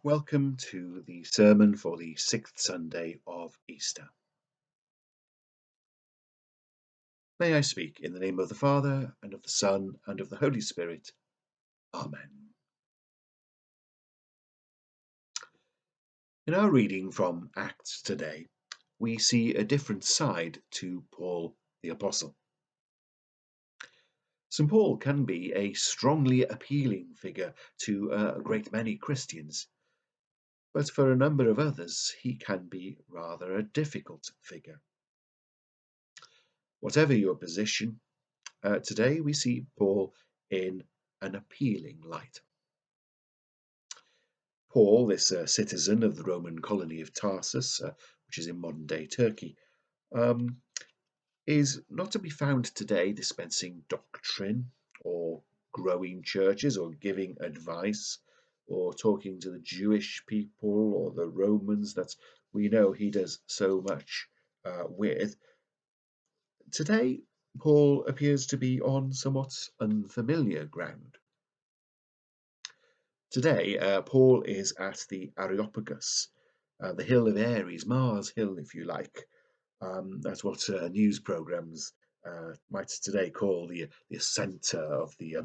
Welcome to the sermon for the sixth Sunday of Easter. May I speak in the name of the Father, and of the Son, and of the Holy Spirit. Amen. In our reading from Acts today, we see a different side to Paul the Apostle. St. Paul can be a strongly appealing figure to a great many Christians, but for a number of others he can be rather a difficult figure. Whatever your position, today we see Paul in an appealing light. Paul, this citizen of the Roman colony of Tarsus, which is in modern-day Turkey, is not to be found today dispensing doctrine or growing churches or giving advice or talking to the Jewish people or the Romans that we know he does so much with. Today, Paul appears to be on somewhat unfamiliar ground. Today, Paul is at the Areopagus, the hill of Ares, Mars Hill, if you like. That's what news programs might today call the centre of the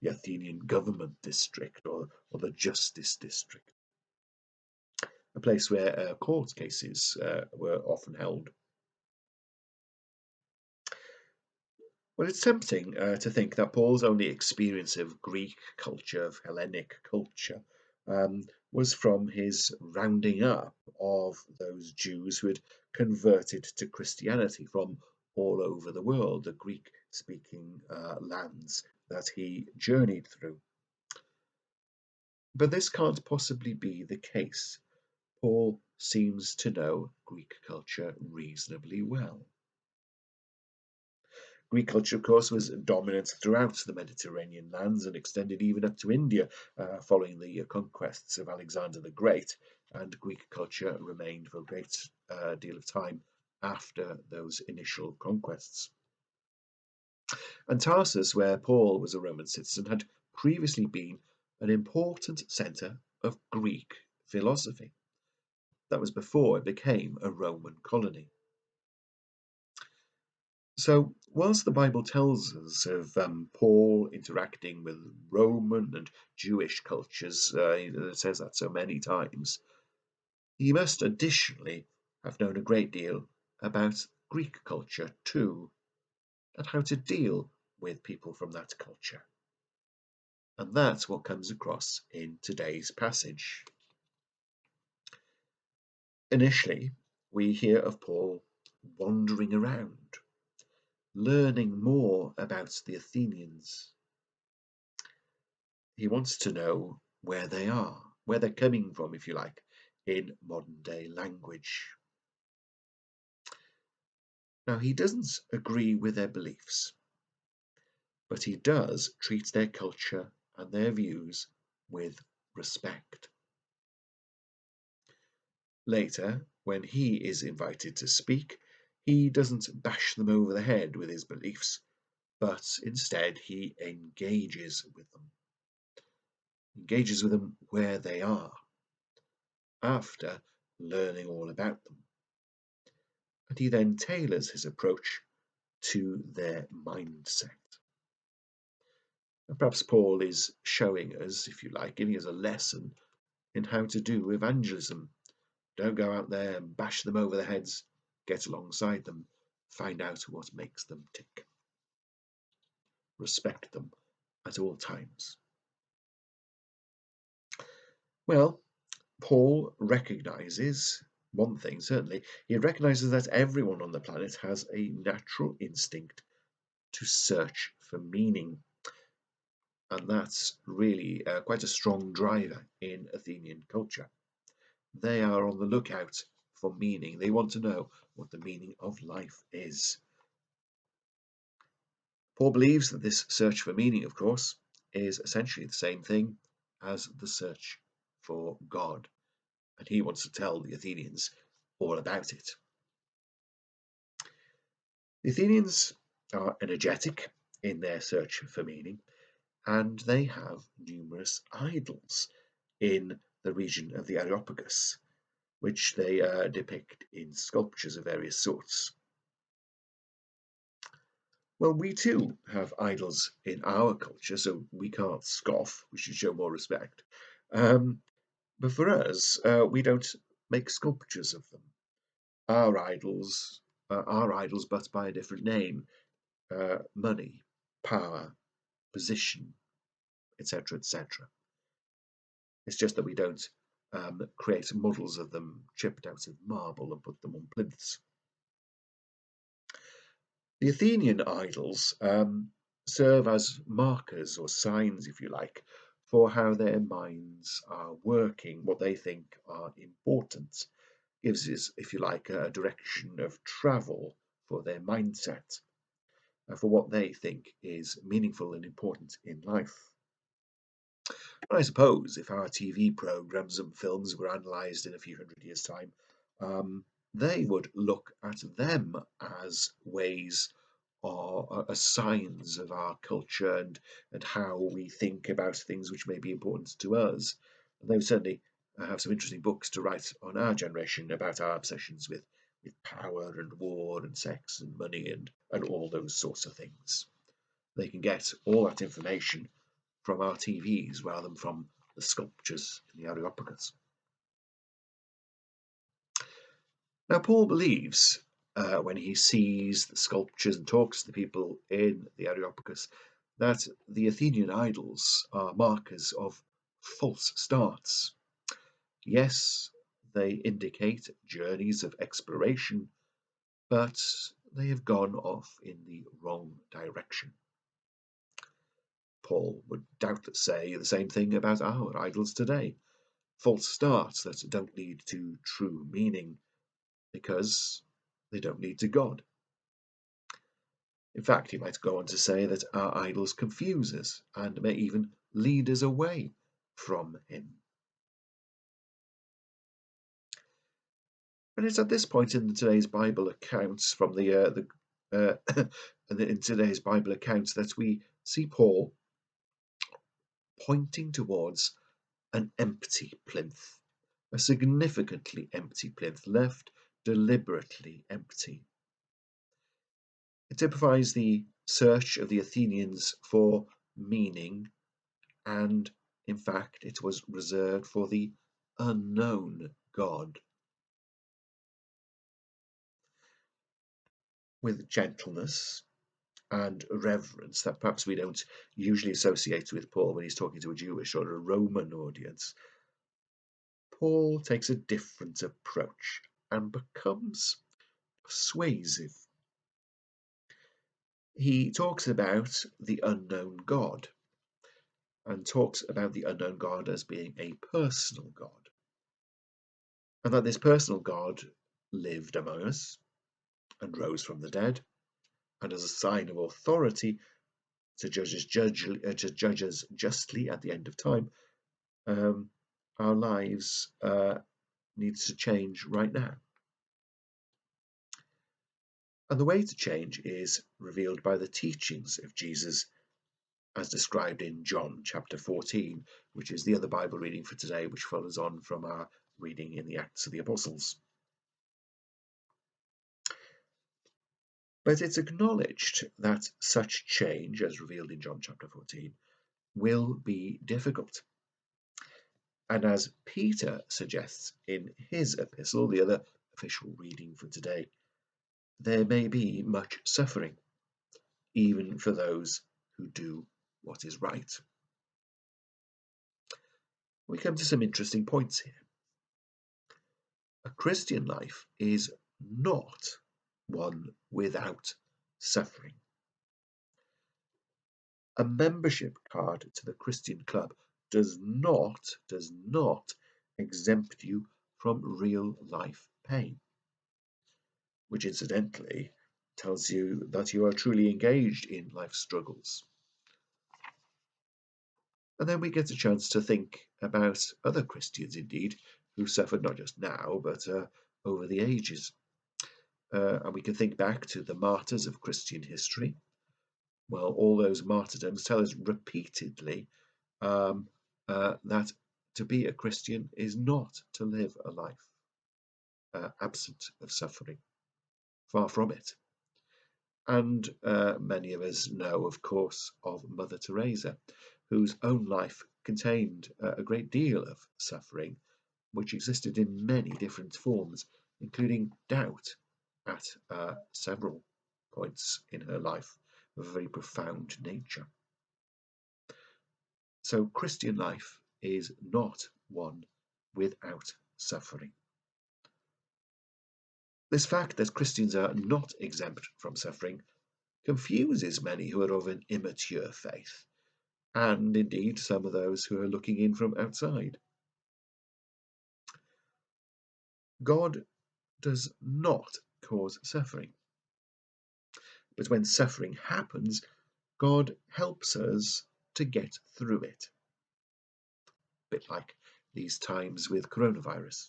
Athenian government district or the justice district, a place where court cases were often held. Well, it's tempting to think that Paul's only experience of Greek culture, of Hellenic culture, was from his rounding up of those Jews who had converted to Christianity from all over the world, the Greek-speaking lands that he journeyed through. But this can't possibly be the case. Paul seems to know Greek culture reasonably well. Greek culture, of course, was dominant throughout the Mediterranean lands and extended even up to India following the conquests of Alexander the Great, and Greek culture remained for a great deal of time after those initial conquests. And Tarsus, where Paul was a Roman citizen, had previously been an important centre of Greek philosophy. That was before it became a Roman colony. So, whilst the Bible tells us of Paul interacting with Roman and Jewish cultures, it says that so many times, he must additionally have known a great deal about Greek culture too, and how to deal with people from that culture. And that's what comes across in today's passage. Initially, we hear of Paul wandering around, learning more about the Athenians. He wants to know where they are, where they're coming from, if you like, in modern day language. Now, he doesn't agree with their beliefs, but he does treat their culture and their views with respect. Later, when he is invited to speak, he doesn't bash them over the head with his beliefs, but instead he engages with them where they are, after learning all about them. And he then tailors his approach to their mindset. And perhaps Paul is showing us, if you like, giving us a lesson in how to do evangelism. Don't go out there and bash them over the heads, get alongside them, find out what makes them tick. Respect them at all times. Well, Paul recognizes one thing, certainly. He recognizes that everyone on the planet has a natural instinct to search for meaning. And that's really quite a strong driver in Athenian culture. They are on the lookout for meaning. They want to know what the meaning of life is. Paul believes that this search for meaning, of course, is essentially the same thing as the search for God. And he wants to tell the Athenians all about it. The Athenians are energetic in their search for meaning, and they have numerous idols in the region of the Areopagus, which they depict in sculptures of various sorts. Well, we too have idols in our culture, so we can't scoff. We should show more respect. But for us, we don't make sculptures of them. Our idols are idols, but by a different name: money, power, position, etc., etc. It's just that we don't create models of them chipped out of marble and put them on plinths. The Athenian idols serve as markers or signs, if you like, for how their minds are working, what they think are important. Gives us, if you like, a direction of travel for their mindset, for what they think is meaningful and important in life. I suppose if our TV programs and films were analysed in a few hundred years' time, they would look at them as ways or as signs of our culture and how we think about things which may be important to us. And they would certainly have some interesting books to write on our generation about our obsessions with power and war and sex and money and all those sorts of things. They can get all that information from our TVs rather than from the sculptures in the Areopagus. Now, Paul believes when he sees the sculptures and talks to the people in the Areopagus that the Athenian idols are markers of false starts. Yes, they indicate journeys of exploration, but they have gone off in the wrong direction. Paul would doubtless say the same thing about our idols today. False starts that don't lead to true meaning because they don't lead to God. In fact, he might go on to say that our idols confuse us and may even lead us away from him. And it's at this point in today's Bible accounts in today's Bible accounts that we see Paul pointing towards an empty plinth, a significantly empty plinth, left deliberately empty. It typifies the search of the Athenians for meaning, and in fact it was reserved for the unknown God. With gentleness and reverence that perhaps we don't usually associate with Paul when he's talking to a Jewish or a Roman audience, Paul takes a different approach and becomes persuasive. He talks about the unknown God and talks about the unknown God as being a personal God, and that this personal God lived among us and rose from the dead, and as a sign of authority to judge us justly at the end of time, our lives needs to change right now. And the way to change is revealed by the teachings of Jesus as described in John chapter 14, which is the other Bible reading for today, which follows on from our reading in the Acts of the Apostles. But it's acknowledged that such change, as revealed in John chapter 14, will be difficult. And as Peter suggests in his epistle, the other official reading for today, there may be much suffering, even for those who do what is right. We come to some interesting points here. A Christian life is not one without suffering. A membership card to the Christian club does not exempt you from real life pain, which incidentally tells you that you are truly engaged in life struggles. And then we get a chance to think about other Christians indeed who suffered not just now but over the ages. And we can think back to the martyrs of Christian history. Well, all those martyrdoms tell us repeatedly that to be a Christian is not to live a life absent of suffering. Far from it. And many of us know, of course, of Mother Teresa, whose own life contained a great deal of suffering, which existed in many different forms, including doubt at several points in her life of a very profound nature. So Christian life is not one without suffering. This fact that Christians are not exempt from suffering confuses many who are of an immature faith, and indeed some of those who are looking in from outside. God does not cause suffering, but when suffering happens, God helps us to get through it. A bit like these times with coronavirus.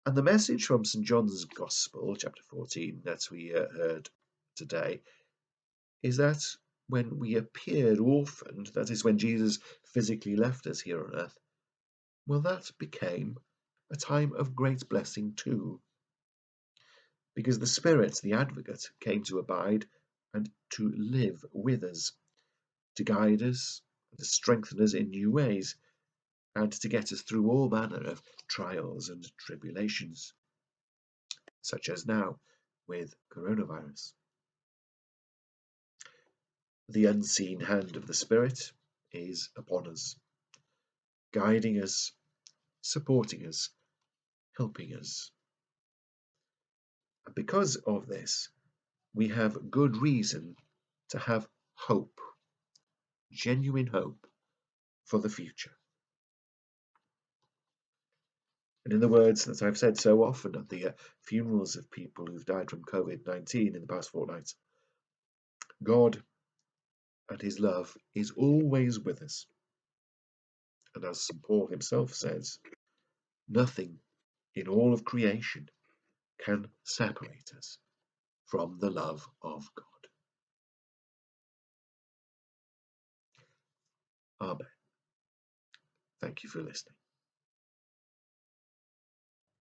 And the message from St. John's Gospel, chapter 14, that we heard today, is that when we appeared orphaned, that is, when Jesus physically left us here on earth, well, that became a time of great blessing too, because the Spirit, the Advocate, came to abide and to live with us, to guide us, to strengthen us in new ways, and to get us through all manner of trials and tribulations, such as now with coronavirus. The unseen hand of the Spirit is upon us, guiding us, supporting us, helping us. And because of this, we have good reason to have hope, genuine hope for the future. And in the words that I've said so often at the funerals of people who've died from COVID-19 in the past fortnight, God and his love is always with us. And as St. Paul himself says, nothing in all of creation can separate us from the love of God. Amen. Thank you for listening.